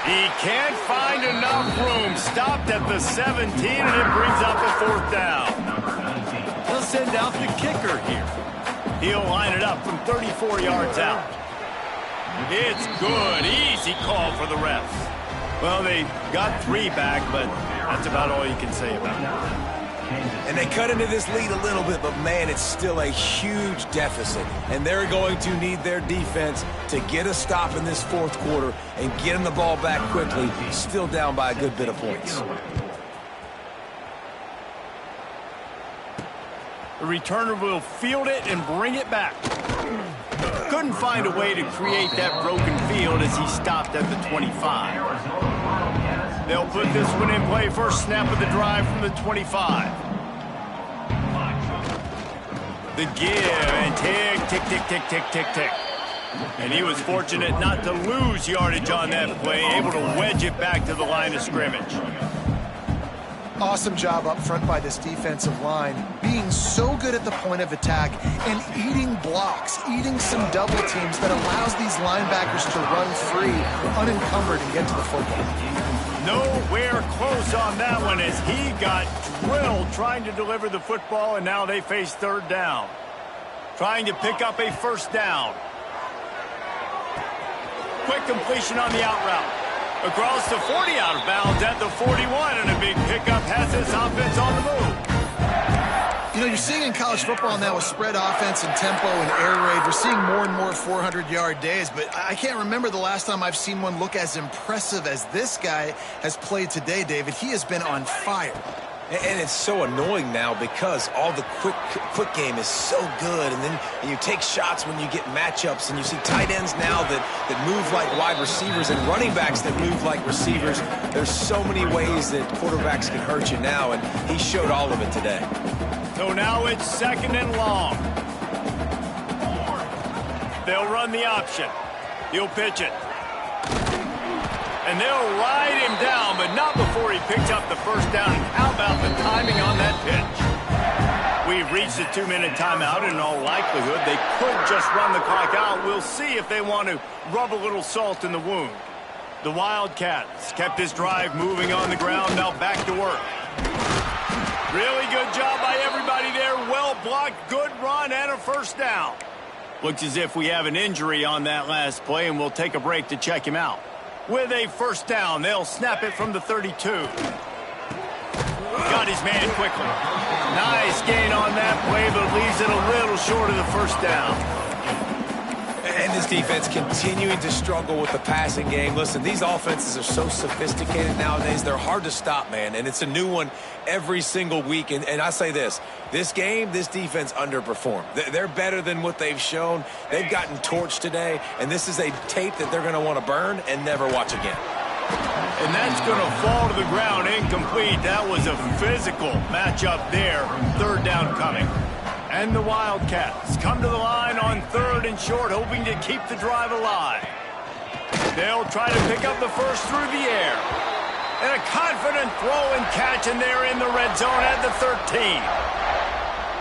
He can't find enough room. Stopped at the 17, and it brings up a 4th down. He'll send out the kicker here. He'll line it up from 34 yards out. It's good. Easy call for the refs. Well, they got 3 back, but that's about all you can say about it. And they cut into this lead a little bit, but, man, it's still a huge deficit. And they're going to need their defense to get a stop in this 4th quarter and get them the ball back quickly, still down by a good bit of points. The returner will field it and bring it back. Couldn't find a way to create that broken field as he stopped at the 25. They'll put this one in play. First snap of the drive from the 25. The give and tick, tick, tick, tick, tick, tick, tick. And he was fortunate not to lose yardage on that play, able to wedge it back to the line of scrimmage. Awesome job up front by this defensive line, being so good at the point of attack and eating blocks, eating some double teams that allows these linebackers to run free, unencumbered, and get to the football. Nowhere close on that one as he got drilled trying to deliver the football, and now they face 3rd down. Trying to pick up a 1st down. Quick completion on the out route. Across the 40, out of bounds at the 41, and a big pickup has this offense on the move. You know, you're seeing in college football now with spread offense and tempo and air raid, we're seeing more and more 400-yard days, but I can't remember the last time I've seen one look as impressive as this guy has played today, David. He has been on fire. And it's so annoying now because all the quick game is so good, and then you take shots when you get matchups, and you see tight ends now that move like wide receivers and running backs that move like receivers. There's so many ways that quarterbacks can hurt you now, and he showed all of it today. So now it's 2nd and long. They'll run the option. He'll pitch it. And they'll ride him down, but not before he picks up the 1st down. And how about the timing on that pitch? We've reached the 2-minute timeout, and in all likelihood, they could just run the clock out. We'll see if they want to rub a little salt in the wound. The Wildcats kept this drive moving on the ground, now back to work. Really good job by everybody there. Well blocked, good run, and a 1st down. Looks as if we have an injury on that last play, and we'll take a break to check him out. With a 1st down, they'll snap it from the 32. Got his man quickly. Nice gain on that play, but leaves it a little short of the 1st down. And this defense continuing to struggle with the passing game. Listen, these offenses are so sophisticated nowadays. They're hard to stop, man. And it's a new one every single week. And I say this game, this defense underperformed. They're better than what they've shown. They've gotten torched today. And this is a tape that they're going to want to burn and never watch again. And that's going to fall to the ground incomplete. That was a physical matchup there. 3rd down coming. And the Wildcats come to the line on 3rd and short, hoping to keep the drive alive. They'll try to pick up the 1st through the air. And a confident throw and catch, and they're in the red zone at the 13.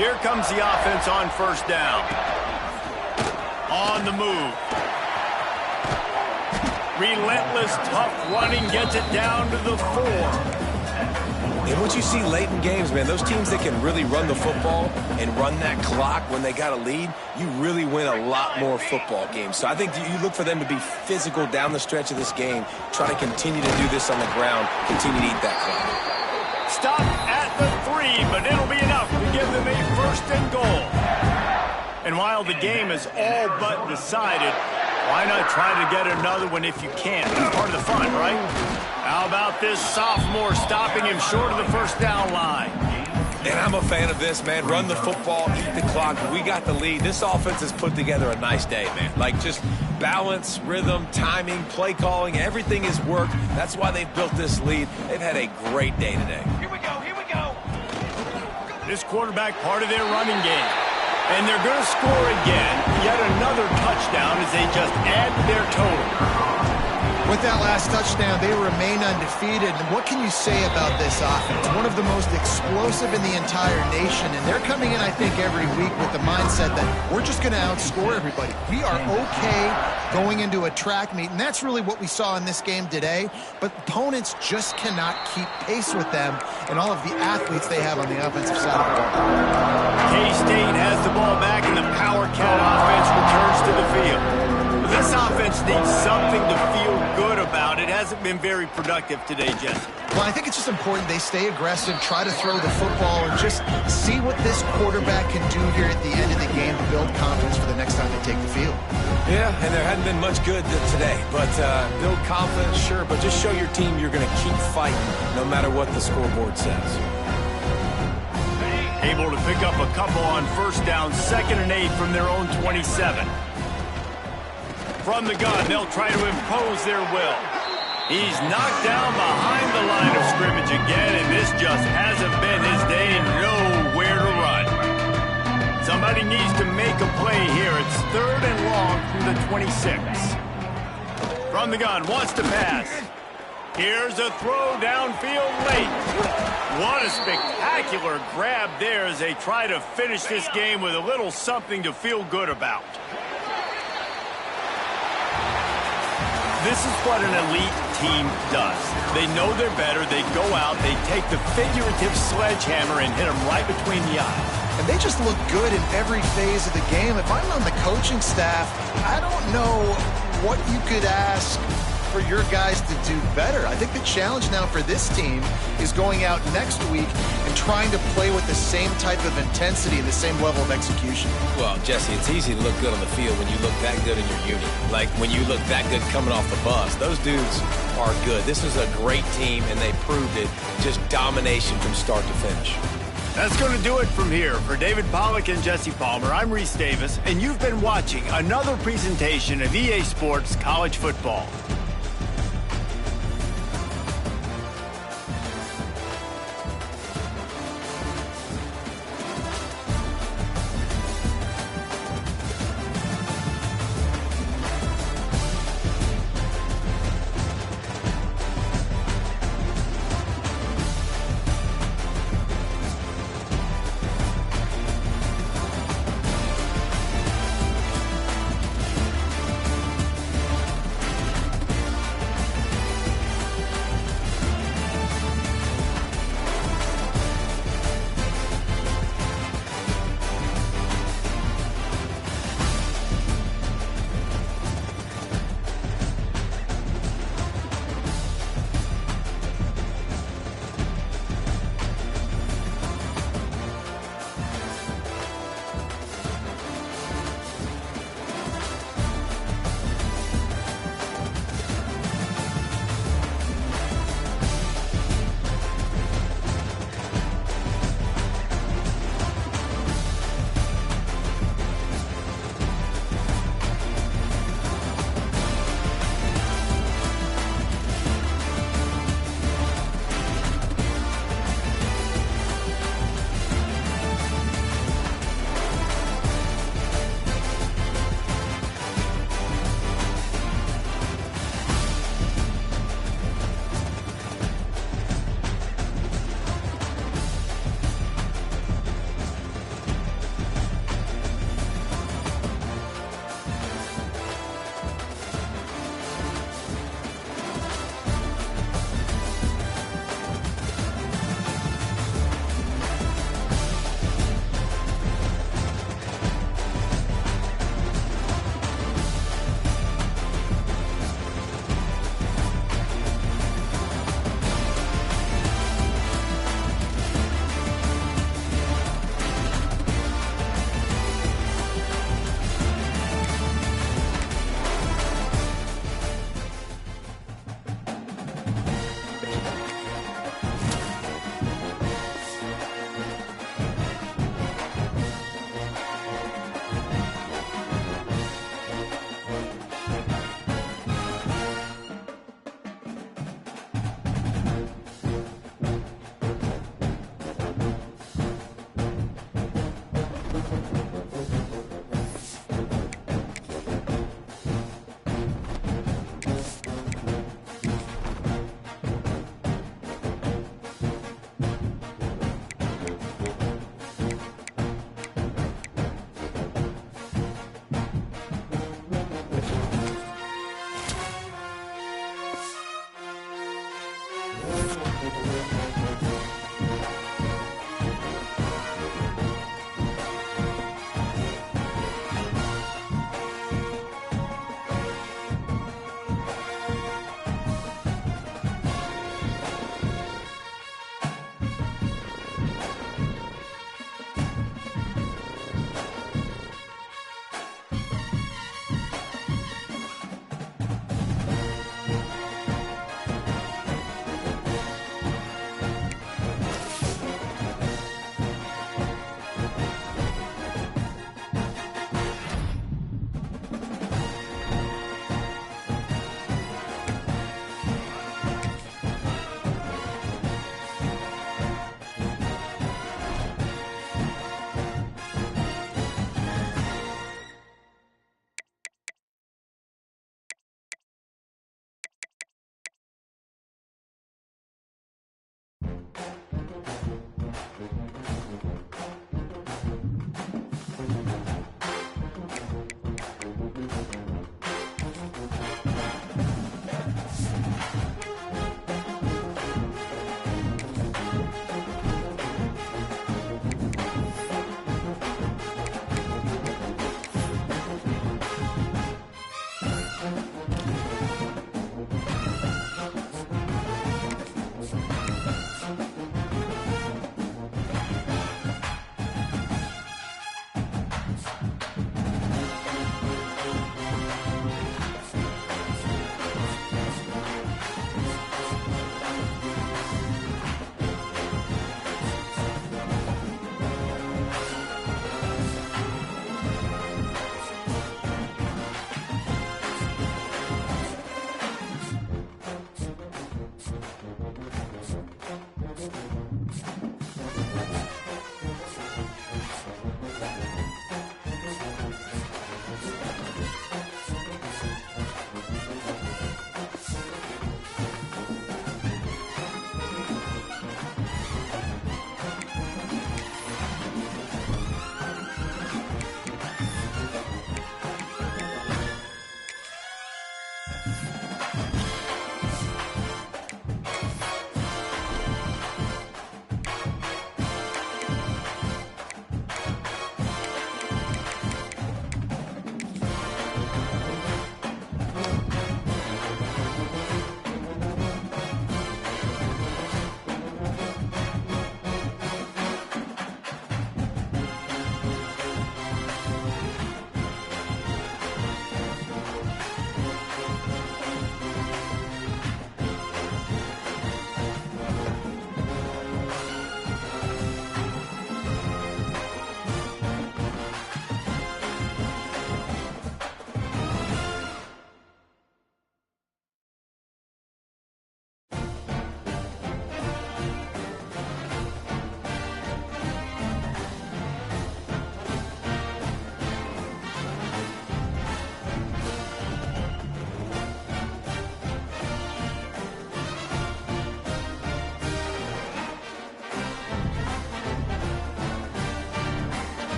Here comes the offense on 1st down. On the move. Relentless, tough running gets it down to the 4. And what you see late in games, man, those teams that can really run the football and run that clock when they got a lead, you really win a lot more football games. So I think you look for them to be physical down the stretch of this game, try to continue to do this on the ground, continue to eat that clock. Stop at the 3, but it'll be enough to give them a 1st and goal. And while the game is all but decided, why not try to get another one if you can? It's part of the fun, right? How about this sophomore stopping him short of the 1st down line? And I'm a fan of this, man. Run the football, eat the clock. We got the lead. This offense has put together a nice day, man. Like, just balance, rhythm, timing, play calling, everything has worked. That's why they've built this lead. They've had a great day today. Here we go, here we go. This quarterback part of their running game. And they're going to score again. Yet another touchdown as they just add to their total. With that last touchdown, they remain undefeated. And what can you say about this offense? One of the most explosive in the entire nation. And they're coming in, I think, every week with the mindset that we're just going to outscore everybody. We are okay going into a track meet. And that's really what we saw in this game today. But opponents just cannot keep pace with them and all of the athletes they have on the offensive side of the ball. K-State has the ball back and the Power Cat offense returns to the field. This offense needs something to feel good about. It hasn't been very productive today, Jesse. Well, I think it's just important they stay aggressive, try to throw the football, and just see what this quarterback can do here at the end of the game to build confidence for the next time they take the field. Yeah, and there hadn't been much good today. But build confidence, sure, but just show your team you're going to keep fighting no matter what the scoreboard says. Able to pick up a couple on first down, 2nd and 8 from their own 27. From the gun, they'll try to impose their will. He's knocked down behind the line of scrimmage again, and this just hasn't been his day. Nowhere to run. Somebody needs to make a play here. It's 3rd and long from the 26. From the gun, wants to pass. Here's a throw downfield late. What a spectacular grab there as they try to finish this game with a little something to feel good about. This is what an elite team does. They know they're better. They go out, they take the figurative sledgehammer and hit them right between the eyes. And they just look good in every phase of the game. If I'm on the coaching staff, I don't know what you could ask for your guys to do better. I think the challenge now for this team is going out next week and trying to play with the same type of intensity and the same level of execution. Well, Jesse, it's easy to look good on the field when you look that good in your unit. Like when you look that good coming off the bus. Those dudes are good. This is a great team, and they proved it. Just domination from start to finish. That's going to do it from here. For David Pollack and Jesse Palmer, I'm Reese Davis, and you've been watching another presentation of EA Sports College Football.